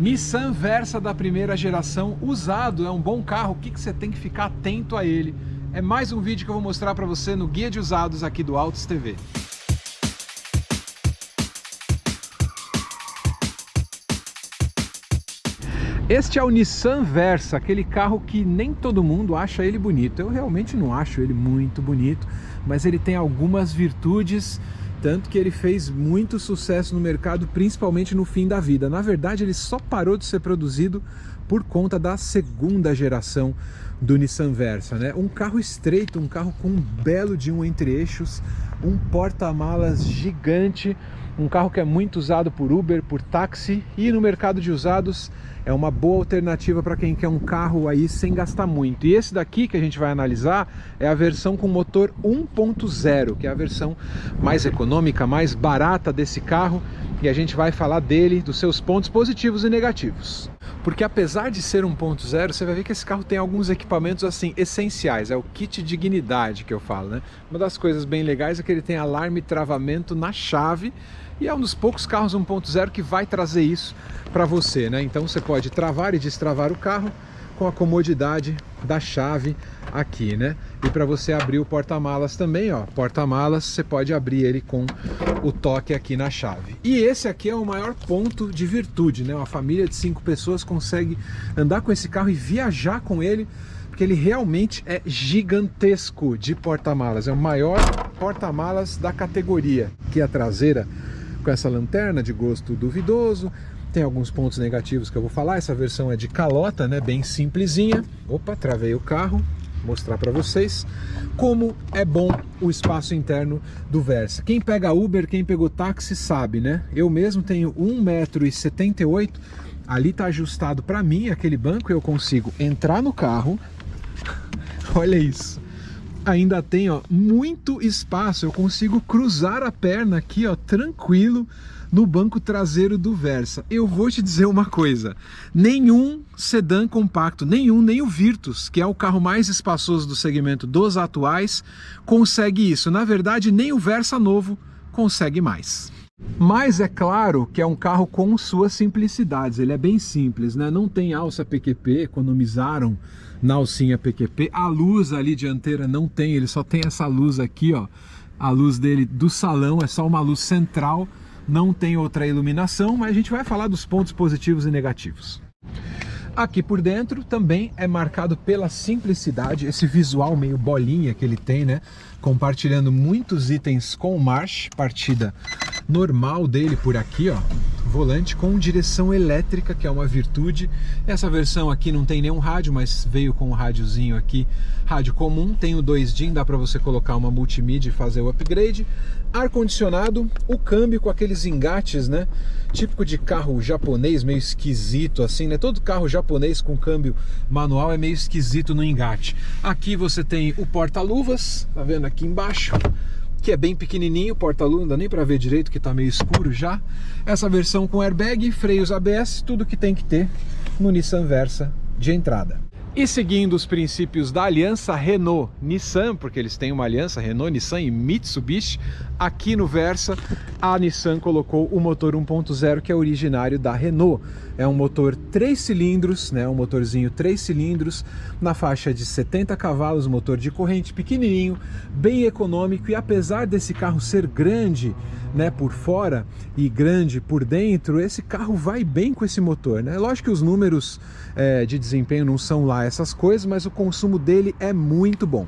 Nissan Versa da primeira geração, usado, é um bom carro, o que você tem que ficar atento a ele? É mais um vídeo que eu vou mostrar para você no Guia de Usados aqui do Autos TV. Este é o Nissan Versa, aquele carro que nem todo mundo acha ele bonito. Eu realmente não acho ele muito bonito, mas ele tem algumas virtudes, tanto que ele fez muito sucesso no mercado, principalmente no fim da vida. Na verdade, ele só parou de ser produzido por conta da segunda geração do Nissan Versa, né? Um carro estreito, um carro com um belo de um entre-eixos, um porta-malas gigante, um carro que é muito usado por Uber, por táxi, e no mercado de usados é uma boa alternativa para quem quer um carro aí sem gastar muito. E esse daqui que a gente vai analisar é a versão com motor 1.0, que é a versão mais econômica, mais barata desse carro, e a gente vai falar dele, dos seus pontos positivos e negativos. Porque apesar de ser 1.0, você vai ver que esse carro tem alguns equipamentos assim essenciais, é o kit dignidade que eu falo, né? Uma das coisas bem legais é que ele tem alarme e travamento na chave, e é um dos poucos carros 1.0 que vai trazer isso para você, né? Então você pode travar e destravar o carro com a comodidade da chave aqui, né? E para você abrir o porta-malas também, ó, porta-malas, você pode abrir ele com o toque aqui na chave. E esse aqui é o maior ponto de virtude, né? Uma família de 5 pessoas consegue andar com esse carro e viajar com ele, porque ele realmente é gigantesco de porta-malas. É o maior porta-malas da categoria. Aqui a traseira com essa lanterna de gosto duvidoso. Tem alguns pontos negativos que eu vou falar. Essa versão é de calota, né? Bem simplesinha. Opa, travei o carro. Vou mostrar para vocês como é bom o espaço interno do Versa. Quem pega Uber, quem pegou táxi sabe, né? Eu mesmo tenho 1,78 m. Ali tá ajustado para mim aquele banco e eu consigo entrar no carro. Olha isso. Ainda tem, ó, muito espaço. Eu consigo cruzar a perna aqui, ó, tranquilo no banco traseiro do Versa. Eu vou te dizer uma coisa, nenhum sedã compacto, nem o Virtus, que é o carro mais espaçoso do segmento dos atuais, consegue isso. Na verdade, nem o Versa novo consegue mais. Mas é claro que é um carro com suas simplicidades, ele é bem simples, né? Não tem alça PQP, economizaram na alcinha PQP, a luz ali dianteira não tem, ele só tem essa luz aqui, ó, a luz dele do salão, é só uma luz central, não tem outra iluminação, mas a gente vai falar dos pontos positivos e negativos. Aqui por dentro também é marcado pela simplicidade, esse visual meio bolinha que ele tem, né? Compartilhando muitos itens com o March, partida normal dele por aqui, ó. Volante com direção elétrica, que é uma virtude. Essa versão aqui não tem nenhum rádio, mas veio com um rádiozinho aqui, rádio comum. Tem o 2DIN, dá para você colocar uma multimídia e fazer o upgrade. Ar-condicionado, o câmbio com aqueles engates, né? Típico de carro japonês, meio esquisito assim, né? Todo carro japonês com câmbio manual é meio esquisito no engate. Aqui você tem o porta-luvas, tá vendo aqui embaixo? Que é bem pequenininho, porta-luvas, não dá nem para ver direito que tá meio escuro já. Essa versão com airbag, freios ABS, tudo que tem que ter no Nissan Versa de entrada. E seguindo os princípios da aliança Renault-Nissan, porque eles têm uma aliança Renault, Nissan e Mitsubishi, aqui no Versa a Nissan colocou o motor 1.0 que é originário da Renault. É um motor 3 cilindros, né, um motorzinho 3 cilindros, na faixa de 70 cavalos, motor de corrente pequenininho, bem econômico, e apesar desse carro ser grande, né, por fora e grande por dentro, esse carro vai bem com esse motor, né? Lógico que os números de desempenho não são lá essas coisas, mas o consumo dele é muito bom.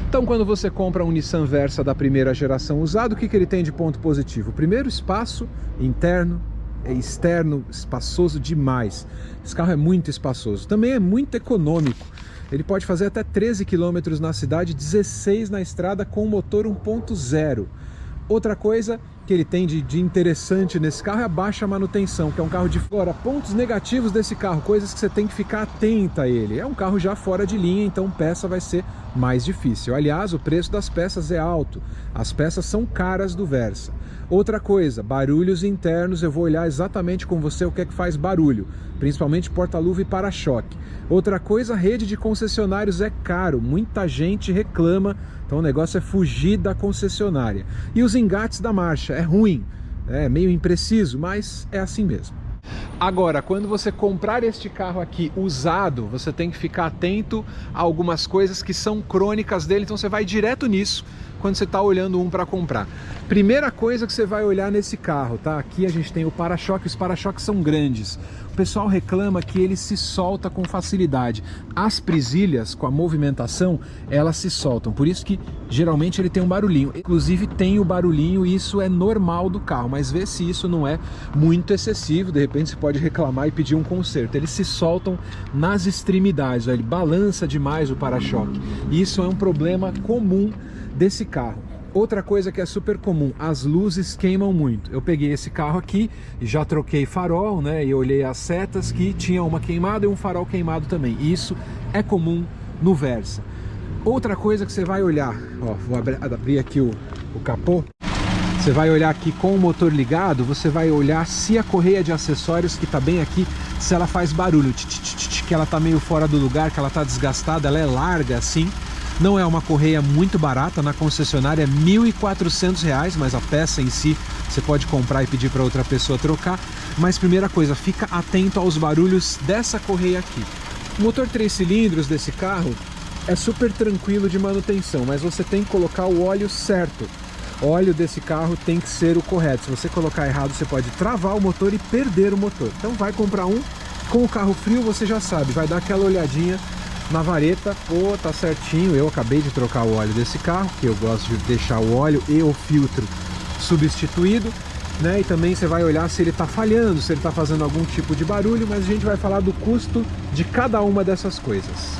Então, quando você compra um Nissan Versa da primeira geração usado, o que ele tem de ponto positivo? Primeiro, espaço interno, externo, espaçoso demais. Esse carro é muito espaçoso. Também é muito econômico. Ele pode fazer até 13 km na cidade, 16 na estrada com motor 1.0. Outra coisa que ele tem de interessante nesse carro é a baixa manutenção, que é um carro de fora. Pontos negativos desse carro, coisas que você tem que ficar atenta a ele. É um carro já fora de linha, então peça vai ser mais difícil. Aliás, o preço das peças é alto. As peças são caras do Versa. Outra coisa, barulhos internos, eu vou olhar exatamente com você o que é que faz barulho, principalmente porta-luva e para-choque. Outra coisa, rede de concessionários é caro, muita gente reclama, então o negócio é fugir da concessionária. E os engates da marcha, é ruim, é meio impreciso, mas é assim mesmo. Agora, quando você comprar este carro aqui usado, você tem que ficar atento a algumas coisas que são crônicas dele, então você vai direto nisso quando você está olhando um para comprar. Primeira coisa que você vai olhar nesse carro, tá? Aqui a gente tem o para-choque, os para-choques são grandes. O pessoal reclama que ele se solta com facilidade. As presilhas, com a movimentação, elas se soltam, por isso que geralmente ele tem um barulhinho. Inclusive tem o barulhinho e isso é normal do carro, mas vê se isso não é muito excessivo, de repente você pode reclamar e pedir um conserto. Eles se soltam nas extremidades, ó, ele balança demais o para-choque. Isso é um problema comum desse carro. Outra coisa que é super comum, as luzes queimam muito. Eu peguei esse carro aqui e já troquei farol, né? E olhei as setas que tinha uma queimada e um farol queimado também. E isso é comum no Versa. Outra coisa que você vai olhar, ó, vou abrir aqui o capô. Você vai olhar aqui com o motor ligado, você vai olhar se a correia de acessórios que está bem aqui, se ela faz barulho, que ela está meio fora do lugar, que ela está desgastada, ela é larga assim. Não é uma correia muito barata, na concessionária é R$ 1.400, mas a peça em si você pode comprar e pedir para outra pessoa trocar. Mas primeira coisa, fica atento aos barulhos dessa correia aqui. O motor 3 cilindros desse carro é super tranquilo de manutenção, mas você tem que colocar o óleo certo. O óleo desse carro tem que ser o correto. Se você colocar errado, você pode travar o motor e perder o motor. Então vai comprar um, com o carro frio você já sabe, vai dar aquela olhadinha na vareta, pô, tá certinho. Eu acabei de trocar o óleo desse carro, que eu gosto de deixar o óleo e o filtro substituído, né? E também você vai olhar se ele tá falhando, se ele tá fazendo algum tipo de barulho, mas a gente vai falar do custo de cada uma dessas coisas.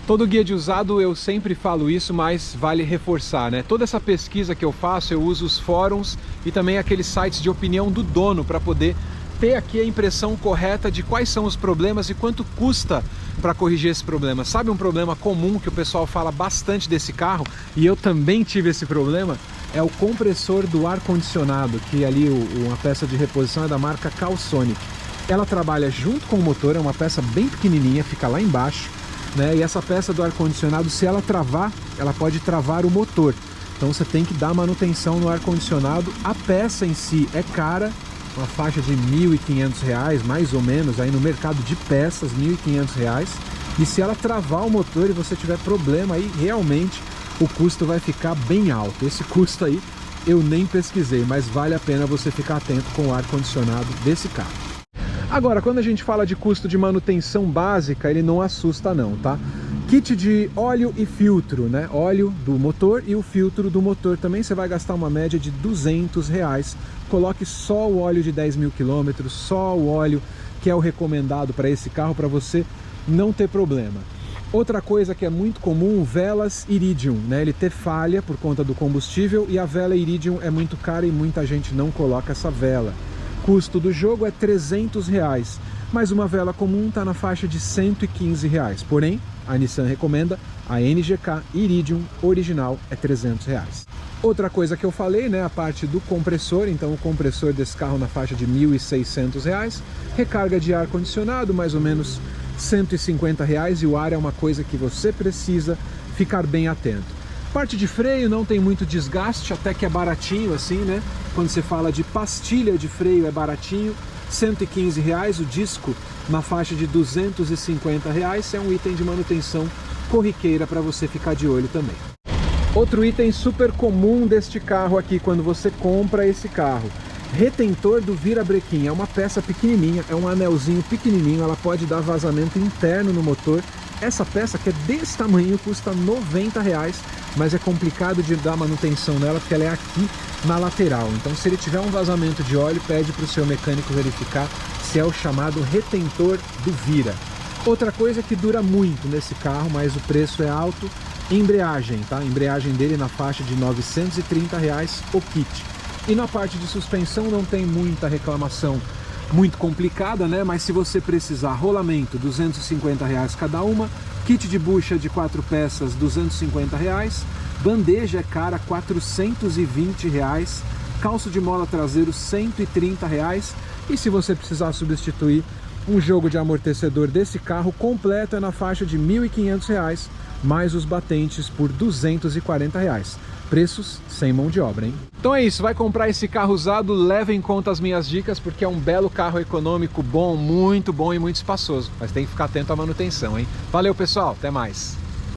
Todo guia de usado eu sempre falo isso, mas vale reforçar, né? Toda essa pesquisa que eu faço, eu uso os fóruns e também aqueles sites de opinião do dono para poder ter aqui a impressão correta de quais são os problemas e quanto custa para corrigir esse problema. Sabe um problema comum que o pessoal fala bastante desse carro, e eu também tive esse problema, é o compressor do ar-condicionado, que ali uma peça de reposição é da marca Calsonic. Ela trabalha junto com o motor, é uma peça bem pequenininha, fica lá embaixo, né? E essa peça do ar-condicionado, se ela travar, ela pode travar o motor. Então você tem que dar manutenção no ar-condicionado. A peça em si é cara, uma faixa de R$ 1.500, mais ou menos, aí no mercado de peças, R$ 1.500. E se ela travar o motor e você tiver problema, aí realmente o custo vai ficar bem alto. Esse custo aí eu nem pesquisei, mas vale a pena você ficar atento com o ar-condicionado desse carro. Agora, quando a gente fala de custo de manutenção básica, ele não assusta não, tá? Kit de óleo e filtro, né? Óleo do motor e o filtro do motor também você vai gastar uma média de R$ 200. Coloque só o óleo de 10.000 km, só o óleo que é o recomendado para esse carro, para você não ter problema. Outra coisa que é muito comum, velas Iridium, né? Ele ter falha por conta do combustível e a vela Iridium é muito cara e muita gente não coloca essa vela. Custo do jogo é R$ 300, mas uma vela comum está na faixa de R$ 115. Porém, a Nissan recomenda a NGK Iridium original é R$ 300. Outra coisa que eu falei, né, a parte do compressor. Então o compressor desse carro na faixa de R$ 1.600. Recarga de ar-condicionado, mais ou menos R$ 150, e o ar é uma coisa que você precisa ficar bem atento. Parte de freio não tem muito desgaste, até que é baratinho assim, né? Quando você fala de pastilha de freio é baratinho, R$ 115, o disco na faixa de R$ 250, é um item de manutenção corriqueira para você ficar de olho também. Outro item super comum deste carro aqui, quando você compra esse carro, retentor do virabrequim. É uma peça pequenininha, é um anelzinho pequenininho, ela pode dar vazamento interno no motor. Essa peça, que é desse tamanho, custa R$ 90, mas é complicado de dar manutenção nela porque ela é aqui na lateral. Então, se ele tiver um vazamento de óleo, pede para o seu mecânico verificar se é o chamado retentor do vira. Outra coisa que dura muito nesse carro, mas o preço é alto, embreagem, tá? A embreagem dele na faixa de R$ 930 o kit. E na parte de suspensão não tem muita reclamação muito complicada, né? Mas se você precisar, rolamento, R$ 250 cada uma, kit de bucha de 4 peças, R$ 250, bandeja é cara, R$ 420, calço de mola traseiro, R$ 130, e se você precisar substituir um jogo de amortecedor desse carro completo é na faixa de R$ 1.500, mais os batentes por R$ 240. preços sem mão de obra, hein? Então é isso, vai comprar esse carro usado, leva em conta as minhas dicas, porque é um belo carro econômico, bom e muito espaçoso. Mas tem que ficar atento à manutenção, hein? Valeu, pessoal, até mais!